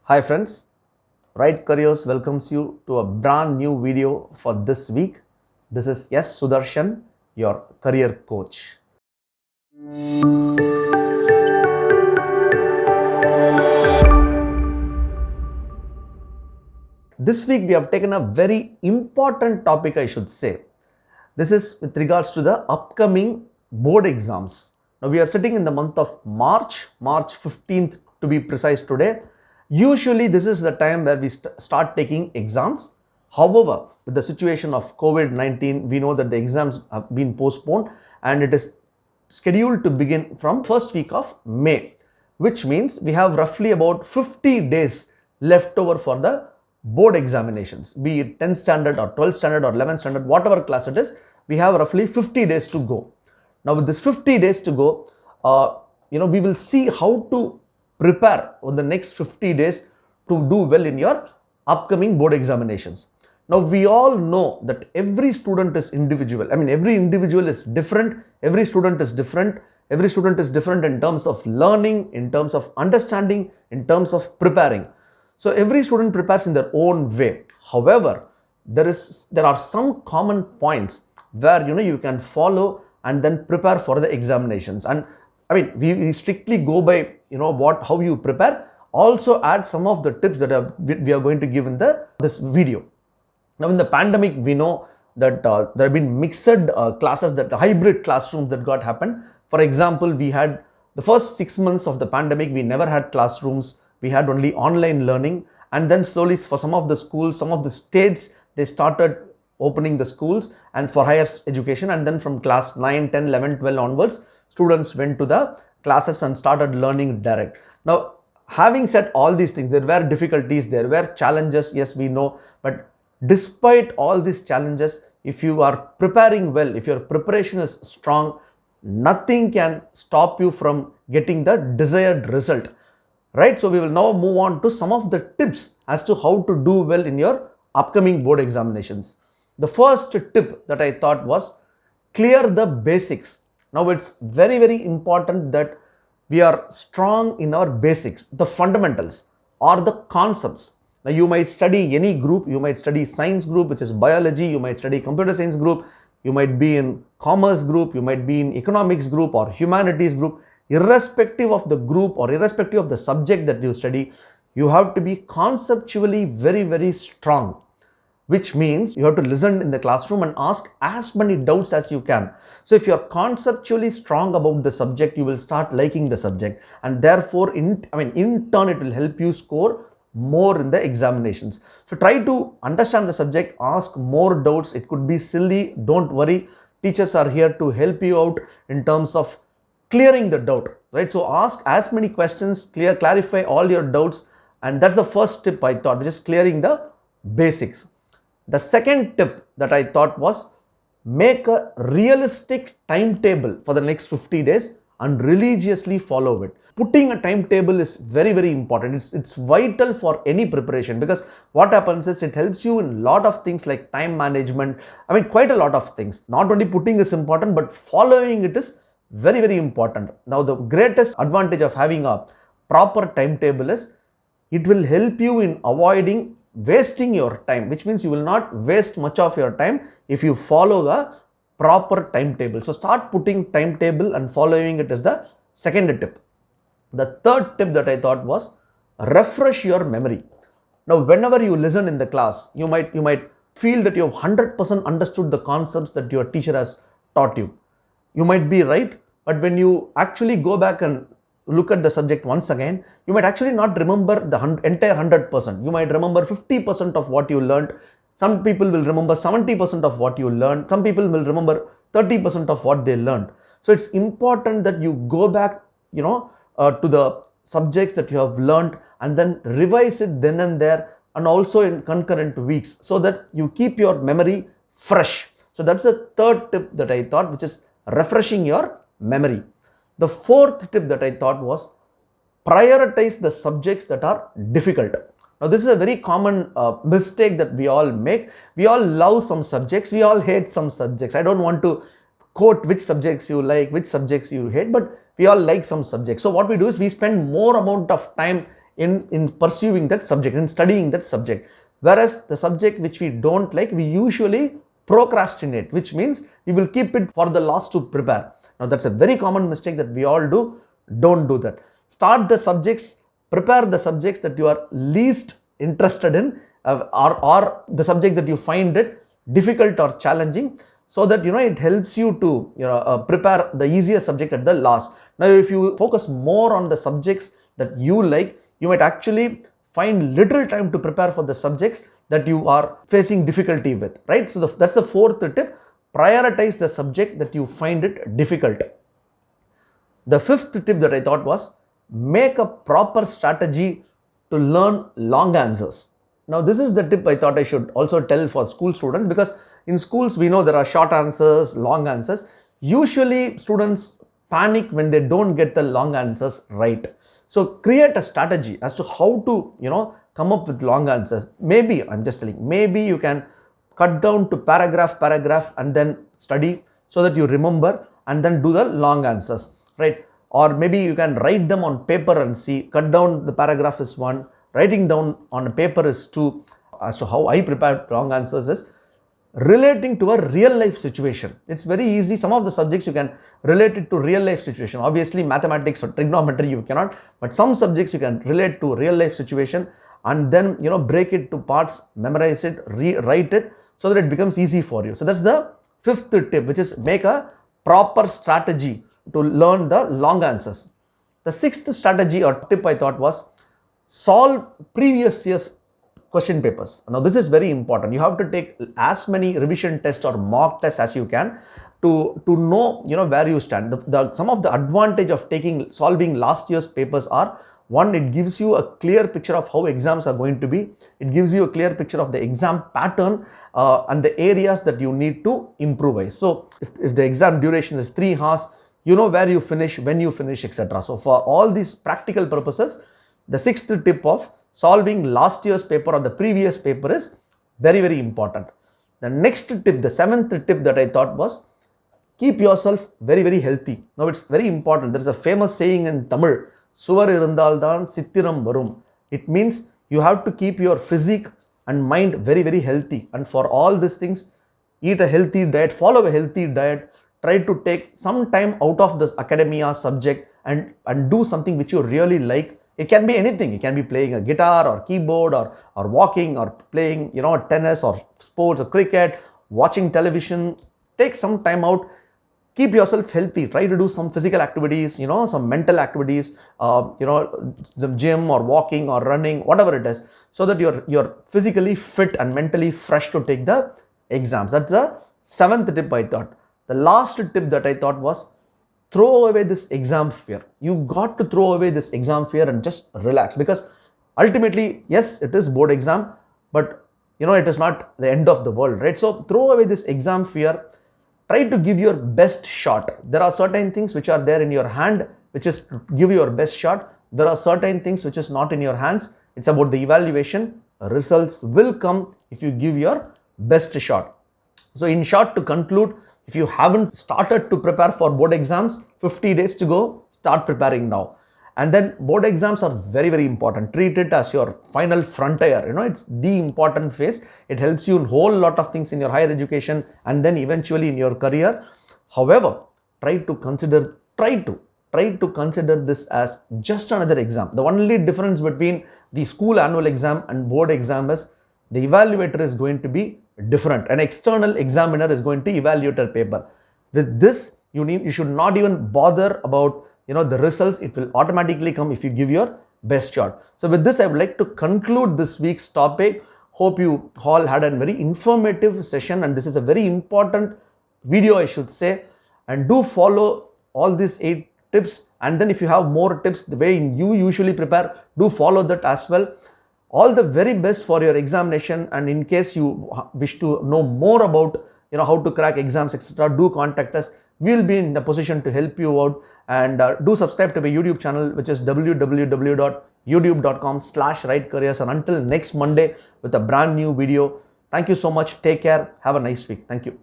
Hi friends, Rightcareers welcomes you to a brand new video for this week. This is S. Sudarshan, your career coach. This week we have taken a very important topic, I should say. This is with regards to the upcoming board exams. Now we are sitting in the month of March 15th to be precise today. Usually this is the time where we start taking exams. However, with the situation of COVID-19, we know that the exams have been postponed and it is scheduled to begin from first week of May, which means we have roughly about 50 days left over for the board examinations, be it 10th standard or 12th standard or 11th standard, whatever class it is, we have roughly 50 days to go. Now with this 50 days to go, we will see how to prepare on the next 50 days to do well in your upcoming board examinations. Now we all know that every student is individual. Every individual is different. Every student is different. Every student is different in terms of learning, in terms of understanding, in terms of preparing. So every student prepares in their own way. However, there are some common points where you can follow and then prepare for the examinations. And we strictly go by how you prepare. Also add some of the tips that we are going to give in this video. Now in the pandemic, we know that there have been mixed classes, that hybrid classrooms that got happened. For example, we had the first 6 months of the pandemic, we never had classrooms. We had only online learning, and then slowly for some of the schools, some of the states, they started opening the schools and for higher education, and then from class 9, 10, 11, 12 onwards, students went to the classes and started learning direct. Now, having said all these things, there were difficulties, there were challenges, yes, we know, but despite all these challenges, if you are preparing well, if your preparation is strong, nothing can stop you from getting the desired result. Right, so we will now move on to some of the tips as to how to do well in your upcoming board examinations. The first tip that I thought was clear the basics. Now it's very, very important that we are strong in our basics, the fundamentals or the concepts. Now you might study any group, you might study science group, which is biology, you might study computer science group, you might be in commerce group, you might be in economics group or humanities group. Irrespective of the group or irrespective of the subject that you study, you have to be conceptually very, very strong, which means you have to listen in the classroom and ask as many doubts as you can. So if you're conceptually strong about the subject, you will start liking the subject, and therefore in turn it will help you score more in the examinations. So try to understand the subject, ask more doubts. It could be silly, don't worry. Teachers are here to help you out in terms of clearing the doubt, right? So ask as many questions, clarify all your doubts, and that's the first tip I thought, which is clearing the basics. The second tip that I thought was make a realistic timetable for the next 50 days and religiously follow it. Putting a timetable is very, very important. It's vital for any preparation, because what happens is it helps you in a lot of things like time management. Quite a lot of things. Not only putting is important, but following it is very, very important. Now the greatest advantage of having a proper timetable is it will help you in avoiding wasting your time, which means you will not waste much of your time if you follow a proper timetable. So start putting timetable and following it is the second tip. The third tip that I thought was refresh your memory. Now whenever you listen in the class, you might feel that you have 100% understood the concepts that your teacher has taught you. You might be right, but when you actually go back and look at the subject once again, you might actually not remember the entire 100%. You might remember 50% of what you learned. Some people will remember 70% of what you learned. Some people will remember 30% of what they learned. So it's important that you go back, to the subjects that you have learned and then revise it then and there, and also in concurrent weeks, so that you keep your memory fresh. So that's the third tip that I thought, which is refreshing your memory. The fourth tip that I thought was prioritize the subjects that are difficult. Now this is a very common mistake that we all make. We all love some subjects, we all hate some subjects. I don't want to quote which subjects you like, which subjects you hate, but we all like some subjects. So what we do is we spend more amount of time in pursuing that subject, in studying that subject. Whereas the subject which we don't like, we usually procrastinate, which means we will keep it for the last to prepare. Now that's a very common mistake that we all do. Don't do that. Start the subjects, prepare the subjects that you are least interested in, or the subject that you find it difficult or challenging, so that it helps you to prepare the easier subject at the last. Now if you focus more on the subjects that you like, you might actually find little time to prepare for the subjects that you are facing difficulty with, right? So that's the fourth tip. Prioritize the subject that you find it difficult. The fifth tip that I thought was, make a proper strategy to learn long answers. Now this is the tip I thought I should also tell for school students, because in schools we know there are short answers, long answers. Usually students panic when they don't get the long answers right. So create a strategy as to how to come up with long answers. Maybe, I'm just telling, maybe you can cut down to paragraph and then study so that you remember and then do the long answers, right? Or maybe you can write them on paper and see, cut down the paragraph is 1, writing down on a paper is 2. So how I prepare long answers is relating to a real life situation. It's very easy. Some of the subjects you can relate it to real life situation. Obviously mathematics or trigonometry you cannot, but some subjects you can relate to real life situation and then break it to parts, memorize it, rewrite it, so that it becomes easy for you. So that's the fifth tip, which is make a proper strategy to learn the long answers. The sixth strategy or tip I thought was, solve previous year's question papers. Now this is very important. You have to take as many revision tests or mock tests as you can to know where you stand. Some of the advantage of solving last year's papers are, one, it gives you a clear picture of how exams are going to be. It gives you a clear picture of the exam pattern and the areas that you need to improvise. So if the exam duration is 3 hours, you know where you finish, when you finish, etc. So for all these practical purposes, the sixth tip of solving last year's paper or the previous paper is very, very important. The next tip, the seventh tip that I thought was, keep yourself very, very healthy. Now it's very important. There is a famous saying in Tamil, Suvar irundal dhaan sittiram varum. It means you have to keep your physique and mind very, very healthy. And for all these things, eat a healthy diet, follow a healthy diet, try to take some time out of this academia subject and do something which you really like. It can be anything. It can be playing a guitar or keyboard or walking or playing, tennis or sports or cricket, watching television. Take some time out. Keep yourself healthy. Try to do some physical activities, some mental activities, some gym or walking or running, whatever it is, so that you're physically fit and mentally fresh to take the exams. That's the seventh tip I thought. The last tip that I thought was, throw away this exam fear. You got to throw away this exam fear and just relax, because ultimately, yes, it is board exam, but it is not the end of the world, right? So throw away this exam fear. Try to give your best shot. There are certain things which are there in your hand, which is to give your best shot. There are certain things which is not in your hands. It's about the evaluation. Results will come if you give your best shot. So in short, to conclude, if you haven't started to prepare for board exams, 50 days to go, start preparing now. And then board exams are very, very important. Treat it as your final frontier. It's the important phase. It helps you in a whole lot of things in your higher education and then eventually in your career. However, try to consider this as just another exam. The only difference between the school annual exam and board exam is the evaluator is going to be different. An external examiner is going to evaluate a paper. With this, you should not even bother about the results. It will automatically come if you give your best shot. So with this, I would like to conclude this week's topic. Hope you all had a very informative session, and this is a very important video, I should say. And do follow all these 8 tips, and then if you have more tips the way you usually prepare, do follow that as well. All the very best for your examination, and in case you wish to know more about how to crack exams, etc., do contact us. We will be in a position to help you out. And do subscribe to my YouTube channel, which is www.youtube.com/rightcareers. And until next Monday with a brand new video. Thank you so much. Take care. Have a nice week. Thank you.